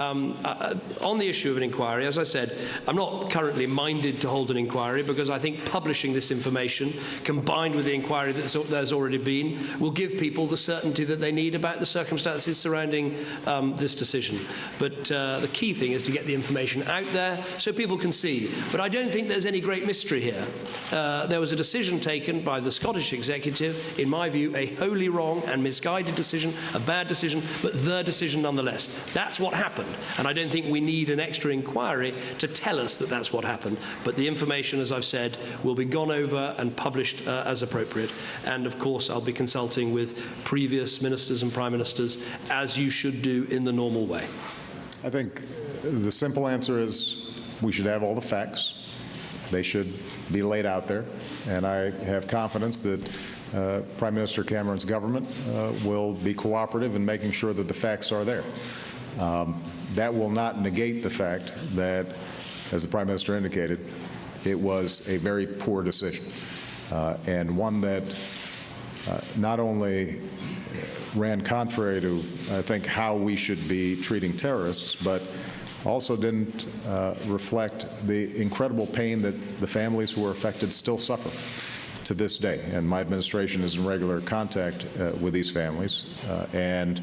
On the issue of an inquiry, as I said, I'm not currently minded to hold an inquiry because I think publishing this information, combined with the inquiry there's already been, will give people the certainty that they need about the circumstances surrounding this decision. But the key thing is to get the information out there so people can see. But I don't think there's any great mystery here. There was a decision taken by the Scottish Executive, in my view, a wholly wrong and misguided decision, a bad decision, but the decision nonetheless. That's what happened. And I don't think we need an extra inquiry to tell us that that's what happened. But the information, as I've said, will be gone over and published as appropriate. And of course, I'll be consulting with previous ministers and prime ministers, as you should do in the normal way. I think the simple answer is we should have all the facts. They should be laid out there. And I have confidence that Prime Minister Cameron's government will be cooperative in making sure that the facts are there. That will not negate the fact that, as the Prime Minister indicated, it was a very poor decision, and one that not only ran contrary to, I think, how we should be treating terrorists, but also didn't reflect the incredible pain that the families who were affected still suffer to this day. And my administration is in regular contact with these families, and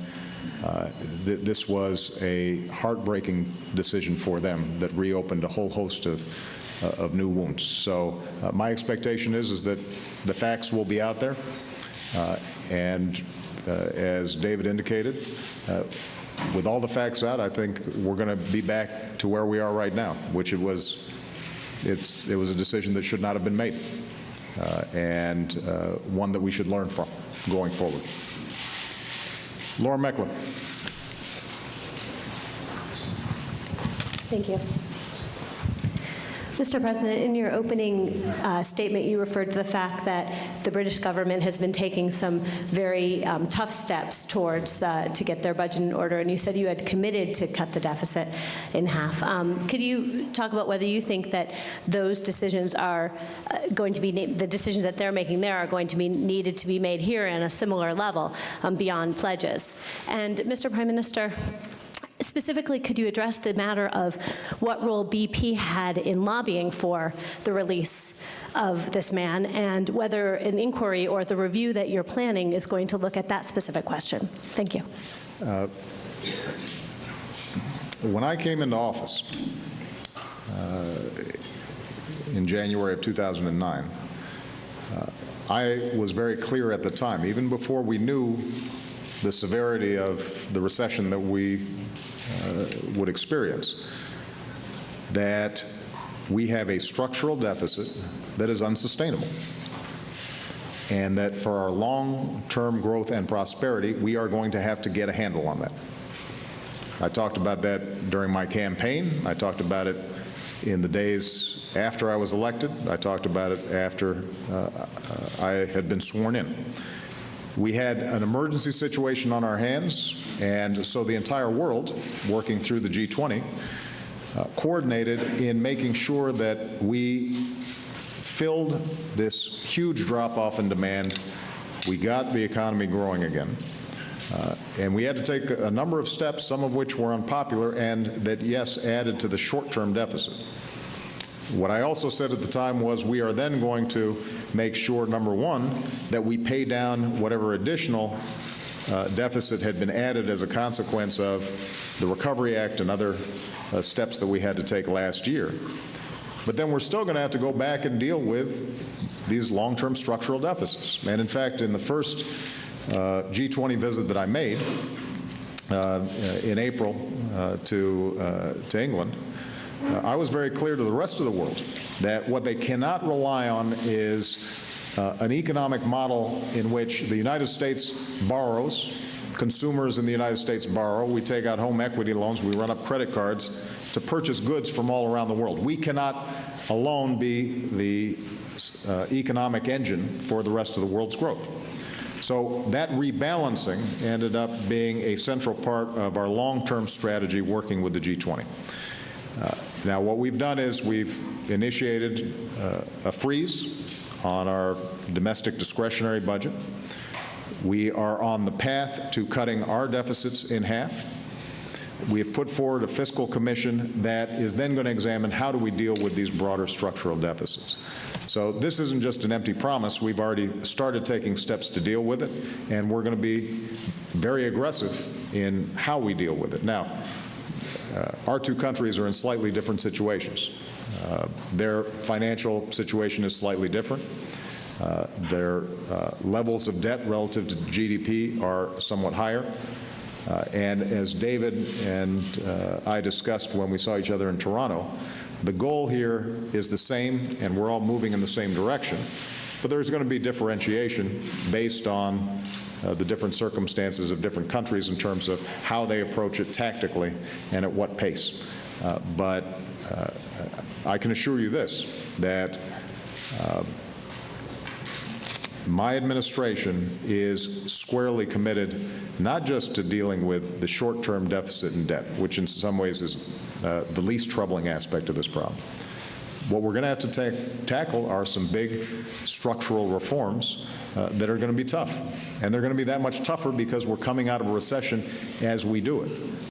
this was a heartbreaking decision for them that reopened a whole host of new wounds. So my expectation is that the facts will be out there, and as David indicated, with all the facts out, I think we're going to be back to where we are right now, which it was a decision that should not have been made, and one that we should learn from going forward. Laura Meckler. Thank you. Mr. President, in your opening statement, you referred to the fact that the British government has been taking some very tough steps towards to get their budget in order, and you said you had committed to cut the deficit in half. Could you talk about whether you think that those decisions are going to be, the decisions that they're making there are going to be needed to be made here on a similar level beyond pledges? And Mr. Prime Minister, specifically, could you address the matter of what role BP had in lobbying for the release of this man, and whether an inquiry or the review that you're planning is going to look at that specific question? Thank you. When I came into office in January of 2009, I was very clear at the time, even before we knew the severity of the recession that we would experience, that we have a structural deficit that is unsustainable, and that for our long-term growth and prosperity, we are going to have to get a handle on that. I talked about that during my campaign. I talked about it in the days after I was elected. I talked about it after I had been sworn in. We had an emergency situation on our hands, and so the entire world, working through the G20, coordinated in making sure that we filled this huge drop-off in demand. We got the economy growing again. And we had to take a number of steps, some of which were unpopular, and that, yes, added to the short-term deficit. What I also said at the time was we are then going to make sure, number one, that we pay down whatever additional deficit had been added as a consequence of the Recovery Act and other steps that we had to take last year. But then we're still going to have to go back and deal with these long-term structural deficits. And in fact, in the first G20 visit that I made in April to England, I was very clear to the rest of the world that what they cannot rely on is an economic model in which the United States borrows, consumers in the United States borrow, we take out home equity loans, we run up credit cards to purchase goods from all around the world. We cannot alone be the economic engine for the rest of the world's growth. So that rebalancing ended up being a central part of our long-term strategy working with the G20. Now, what we've done is we've initiated a freeze on our domestic discretionary budget. We are on the path to cutting our deficits in half. We have put forward a fiscal commission that is then going to examine how do we deal with these broader structural deficits. So this isn't just an empty promise. We've already started taking steps to deal with it, and we're going to be very aggressive in how we deal with it. Now, our two countries are in slightly different situations. Their financial situation is slightly different. Their levels of debt relative to GDP are somewhat higher. And as David and I discussed when we saw each other in Toronto, the goal here is the same, and we're all moving in the same direction, but there's going to be differentiation based on the different circumstances of different countries in terms of how they approach it tactically and at what pace. But I can assure you this, that my administration is squarely committed not just to dealing with the short-term deficit and debt, which in some ways is the least troubling aspect of this problem. What we're going to have to tackle are some big structural reforms that are going to be tough. And they're going to be that much tougher because we're coming out of a recession as we do it.